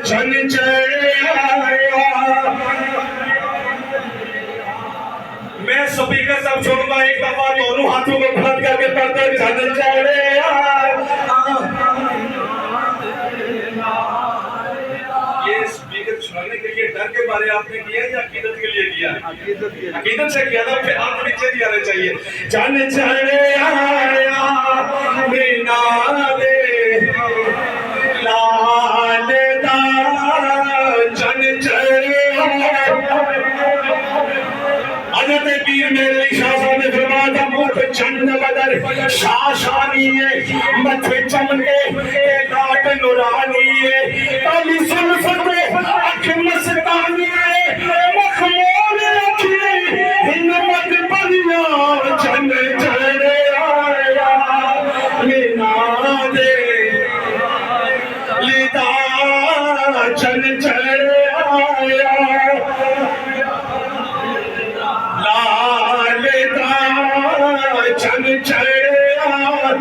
چن چڑھ آیا. میں سپیکر سب چھوڑوں گا ایک دفعہ دونوں ہاتھوں کو بلند کر کے پڑھتے چن چڑھ آیا. یہ سپیکر چھڑانے کے لیے ڈر کے بارے آپ نے کیا یا عقیدت کے لیے کیا؟ عقیدت سے کیا تھا. پھر آپ نیچے نہیں آنے چاہیے. چن چڑھ آیا مینا دے لال دا چن چڑھ آیا. حضرت پیر میرے شاہ صاحب نے فرمایا تھا منہ پہ چند بدر شاشانی ہے متھے چمکے لاٹ نورانی ہے علی سلفت اکھ مستانی ہے مخمور اکھی ہنمت بنیا چند چڑھ آیا مینا دے لیدا چند چڑھ آیا. چن چڑھ آیا.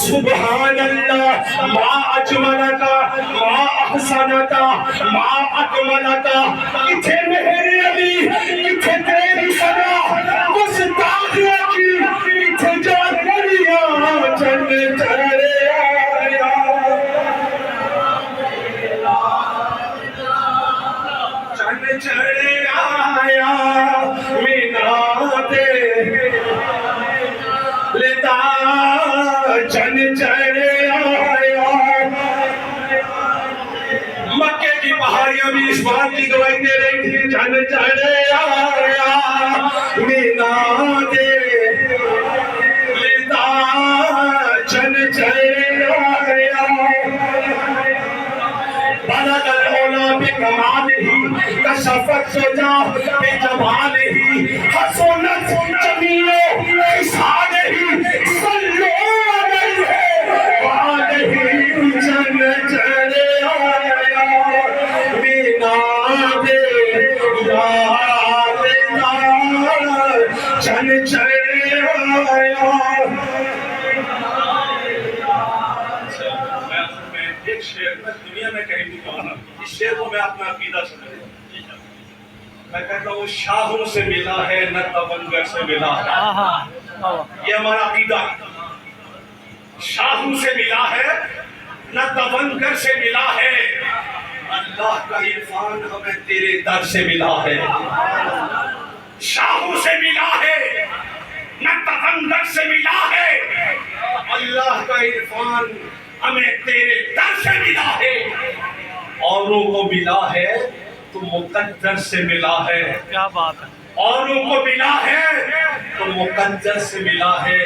سبحان اللہ ما اجملکا ما احسنکا ما اکملکا. کتھے مہر علی کتھے تیری صدا گستاخی کی کتھے جان دریا چن چڑھ آیا. چن چڑھ آیا مینا دے لیدا چن چڑھ آیا. مکے کی پہاڑیاں بھی اس بات کی گواہی دے رہی تھی. چن چڑھ آیا مینا دے لیدا چن چڑھ آیا. بلغ العلا بکمالہ کشفت سجا بجمالہ حسنت جمیع خصالہ صلو علیہ وآلہ. چن چڑھ آیا مینا دے لال دا چن چڑھ آیا. ایک شعر میں دنیا میں کہیں بھی کہا اس شعر کو میں اپنا عقیدہ سمجھتا ہوں. میں کہتا ہوں شاہوں سے ملا ہے نہ تونگر سے ملا ہے. یہ ہمارا عقیدہ ہے. شاہوں سے ملا ہے نہ تونگر سے ملا ہے. اللہ کا عرفان ہمیں تیرے در سے ملا ہے. شاہوں سے ملا ہے نہ تونگر سے ملا ہے. اللہ کا عرفان ہمیں تیرے در سے ملا ہے. اوروں کو ملا ہے تو مقدر سے ملا ہے. کیا بات ہے. اوروں کو ملا ہے تو مقدر سے ملا ہے.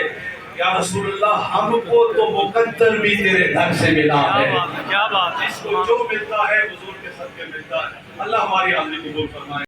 یا رسول اللہ ہم کو تو مقدر بھی تیرے در سے ملا ہے. کیا بات ہے. اس کو جو ملتا ہے حضور کے صدقے ملتا ہے. اللہ ہماری حاضری قبول فرمائے.